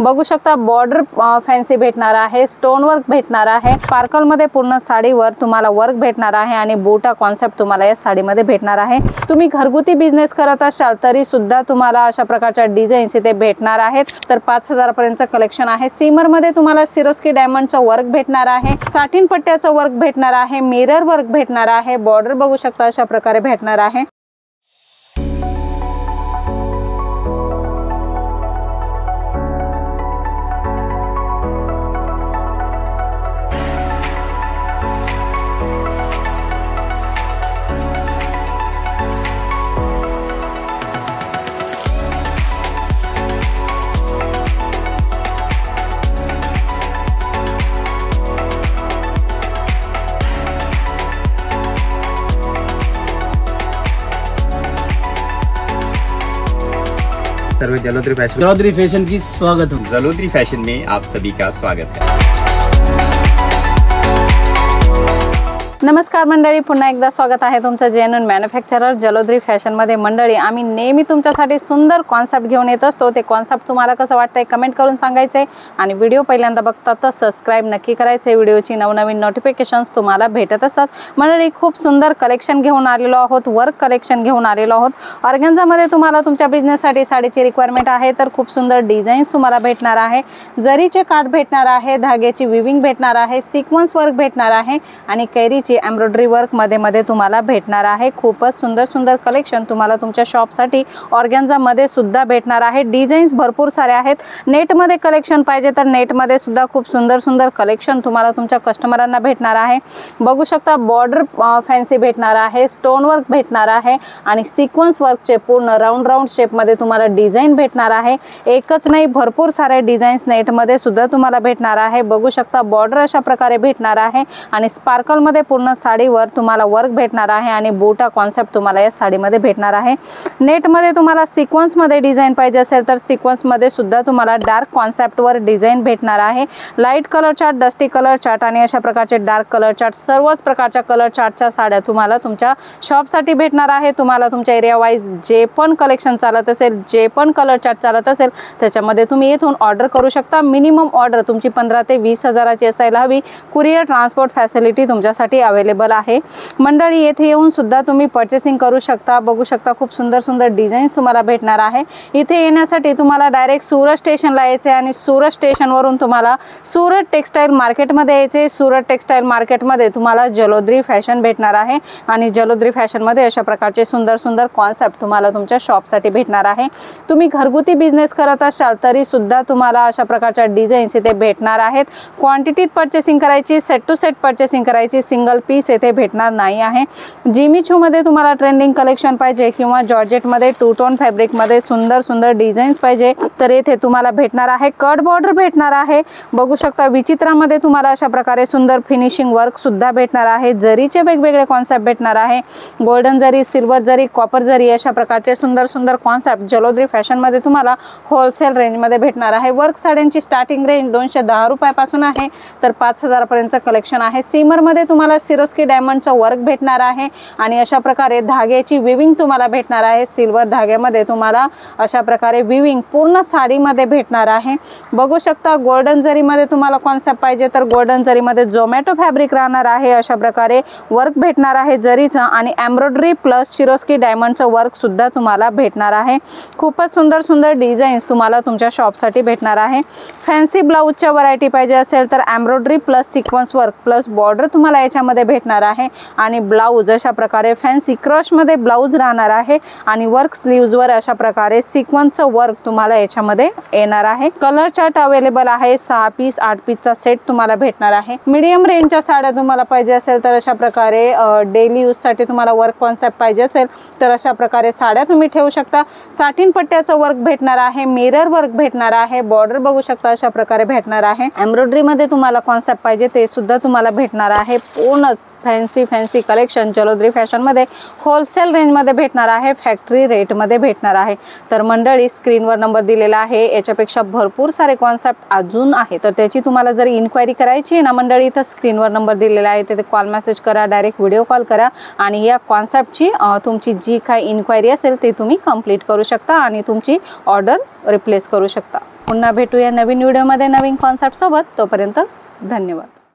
बघू शकता border fancy भेटणार आहे, स्टोन वर्क भेटणार आहे, स्पार्कल मध्ये पूर्ण साडीवर तुम्हाला वर्क भेटणार आहे आणि बोटा कॉन्सेप्ट तुम्हाला या साडीमध्ये भेटणार आहे। तुम्ही घरगुती बिझनेस करत असाल तरी सुद्धा तुम्हाला अशा प्रकारच्या डिझाईन्स इथे भेटणार आहेत। तर 5000 पर्यंतचं कलेक्शन आहे। सीमर मध्ये तुम्हाला सिरोस्की डायमंडचं वर्क भेटणार आहे, साटिन पट्ट्याचं वर्क भेटणार आहे, मिरर वर्क भेटणार आहे, बॉर्डर बघू शकता अशा प्रकारे भेटणार आहे। सर्व जलोदरी फैशन की स्वागत है। जलोदरी फैशन में आप सभी का स्वागत है। नमस्कार मंडळी, पुन्हा एकदा स्वागत आहे तुमचं जेन्युइन मॅन्युफॅक्चरर जलोदरी फॅशन मध्ये। मंडळी आम्ही नेहमी तुमच्यासाठी सुंदर कॉन्सेप्ट घेऊन येत असतो। ते कॉन्सेप्ट तुम्हाला कसं वाटतंय कमेंट करून सांगायचे आणि व्हिडिओ पहिल्यांदा बघता तर सबस्क्राइब नक्की करायचे। व्हिडिओची नवनवीन नोटिफिकेशन्स तुम्हाला भेटत असतात। मंडळी खूप सुंदर कलेक्शन घेऊन आलेलो आहोत, वर्क कलेक्शन घेऊन आलेलो आहोत। ऑर्गेन्झामध्ये तुम्हाला तुमच्या बिझनेससाठी साडीची रिक्वायरमेंट आहे तर खूप सुंदर डिझाईन्स तुम्हाला भेटणार आहे, जरीचे काठ भेटणार आहे, धाग्याची विविंग भेटणार आहे, सिक्वेन्स वर्क भेटणार आहे आणि कैरीची एम्ब्रॉयडरी वर्क मध्ये तुम्हाला भेटणार आहे। खूपच सुंदर सुंदर कलेक्शन तुम्हाला तुमच्या शॉपसाठी ऑर्गेन्झा मध्ये सुद्धा भेटणार आहे। डिझाईन्स भरपूर सारे आहेत। नेट मध्ये कलेक्शन पाहिजे तर नेट मध्ये सुद्धा खूप सुंदर सुंदर कलेक्शन तुम्हाला तुमच्या कस्टमरांना भेटणार आहे। बघू शकता बॉर्डर फॅन्सी भेटणार आहे, स्टोन वर्क भेटणार आहे आणि सिक्वेन्स वर्कचे पूर्ण राउंड शेप मध्ये तुम्हाला डिझाईन भेटणार आहे। एकच नाही भरपूर सारे डिझाईन्स नेट मध्ये सुद्धा तुम्हाला भेटणार आहे। बघू शकता बॉर्डर अशा प्रकारे भेटणार आहे आणि स्पार्कल मध्ये पूर्ण साडीवर तुम्हाला वर्क भेटणार आहे आणि बोटा कॉन्सेप्ट तुम्हाला या साडीमध्ये भेटणार आहे। नेट मध्ये तुम्हाला सिक्वेन्स मध्ये डिझाईन पाहिजे असेल तर सिक्वेन्स मध्ये सुद्धा तुम्हाला डार्क कॉन्सेप्ट वर डिझाईन भेटणार आहे। Light colour chart, dusty colour chart आणि अशा प्रकारचे डार्क कलर चार्ट, सर्वच प्रकारच्या कलर चार्टच्या साड्या तुम्हाला तुमच्या शॉपसाठी भेटणार आहे। तुम्हाला तुमच्या एरिया वाईज जे पण कलेक्शन चालत असेल, जे पण कलर चार्ट चालत असेल त्याच्यामध्ये तुम्ही येथून ऑर्डर करू शकता। मिनिमम ऑर्डर तुमची 15 ते 20 हजाराची असायला हवी। कुरिअर ट्रान्सपोर्ट फॅसिलिटी तुमच्यासाठी अवेलेबल आहे। मंडळी येथे येऊन सुद्धा तुम्ही परचेसिंग करू शकता। बघू शकता खूप सुंदर सुंदर डिझाईन्स तुम्हाला भेटणार आहे। इथे येण्यासाठी तुम्हाला डायरेक्ट सूरत स्टेशनला यायचे आणि सूरत स्टेशनवरून तुम्हाला सूरत टेक्सटाईल मार्केटमध्ये यायचे। सूरत टेक्सटाईल मार्केटमध्ये तुम्हाला जलोदरी फॅशन भेटणार आहे आणि जलोदरी फॅशनमध्ये अशा प्रकारचे सुंदर सुंदर कॉन्सेप्ट तुम्हाला तुमच्या शॉपसाठी भेटणार आहे। तुम्ही घरगुती बिझनेस करत असाल तरी सुद्धा तुम्हाला अशा प्रकारच्या डिझाईन्स इथे भेटणार आहेत। क्वांटिटीत परचेसिंग करायची, सेट टू सेट परचेसिंग करायची, सिंगल पीस येथे भेटणार नाही आहे। जिमीचू मध्ये तुम्हाला ट्रेंडिंग कलेक्शन पाहिजे किंवा जॉर्जेट मध्ये टू टोन फॅब्रिक मध्ये सुंदर सुंदर डिझाईन्स पाहिजे तर येथे तुम्हाला भेटणार आहे। कट बॉर्डर भेटणार आहे। बघू शकता विचित्रामध्ये तुम्हाला अशा प्रकारे सुंदर फिनिशिंग वर्क सुद्धा भेटणार आहे। जरीचे वेगवेगळे कॉन्सेप्ट भेटणार आहे। गोल्डन जरी, सिल्वर जरी, कॉपर जरी अशा प्रकारचे सुंदर सुंदर कॉन्सेप्ट जलोदरी फॅशन मध्ये तुम्हाला होलसेल रेंज मध्ये भेटणार आहे। वर्क साड्यांची स्टार्टिंग रेंज 210 रुपयापासून आहे तर 5000 पर्यंतचं कलेक्शन आहे। सीमर मध्ये तुम्हाला सिरोस्की डायमंडचं वर्क भेटणार आहे आणि अशा प्रकारे धाग्याची विविंग तुम्हाला भेटणार आहे। सिल्वर धाग्यामध्ये तुम्हाला अशा प्रकारे विविंग पूर्ण साडीमध्ये भेटणार आहे। बघू शकता गोल्डन जरीमध्ये तुम्हाला कॉन्सेप्ट पाहिजे तर गोल्डन जरीमध्ये झोमॅटो फॅब्रिक राहणार आहे। अशा प्रकारे वर्क भेटणार आहे जरीचं आणि एम्ब्रॉयडरी प्लस सिरोस्की डायमंडचं वर्क सुद्धा तुम्हाला भेटणार आहे। खूपच सुंदर सुंदर डिझाईन्स तुम्हाला तुमच्या शॉपसाठी भेटणार आहे। फॅन्सी ब्लाऊजच्या व्हरायटी पाहिजे असेल तर embroidery plus sequence work plus border तुम्हाला याच्यामध्ये भेटणार आहे आणि ब्लाऊज अशा प्रकारे फॅन्सी क्रश मध्ये ब्लाऊज राहणार आहे आणि वर्क स्लीव्ज वर अशा प्रकारे सिक्वेन्सचं वर्क तुम्हाला याच्यामध्ये येणार आहे। कलर चार्ट अवेलेबल आहे। 6 पीस 8 पीसचा सेट तुम्हाला भेटणार आहे। मीडियम रेंजच्या साड्या तुम्हाला पाहिजे असेल तर अशा प्रकारे डेली यूज साठी तुम्हाला वर्क कॉन्सेप्ट पाहिजे असेल तर अशा प्रकारे साड्या तुम्ही ठेवू शकता। साटिन पट्ट्याचं वर्क भेटणार आहे, मिरर वर्क भेटणार आहे, बॉर्डर बघू शकता अशा प्रकारे भेटणार आहे। एम्ब्रॉयडरी मध्ये तुम्हाला कॉन्सेप्ट पाहिजे ते सुद्धा तुम्हाला भेटणार आहे। पूर्णच फॅन्सी कलेक्शन जलोदरी फॅशन मध्ये होलसेल रेंज मध्ये भेटणार आहे, फॅक्टरी रेट मध्ये भेटणार आहे। तर मंडळी स्क्रीनवर नंबर दिलेला आहे, याच्यापेक्षा भरपूर सारे कॉन्सेप्ट अजून आहे तर त्याची तुम्हाला जर इन्क्वायरी करायची आहे ना मंडळी तर स्क्रीनवर नंबर दिलेला आहे तिथे कॉल मेसेज करा, डायरेक्ट व्हिडिओ कॉल करा आणि या कॉन्सेप्टची तुमची जी काही इन्क्वायरी असेल ते तुम्ही कंप्लीट करू शकता आणि तुमची ऑर्डर रिप्लेस करू शकता। पुन्हा भेटूया नवीन व्हिडिओमध्ये नवीन कॉन्सेप्ट सोबत. तोपर्यंत धन्यवाद.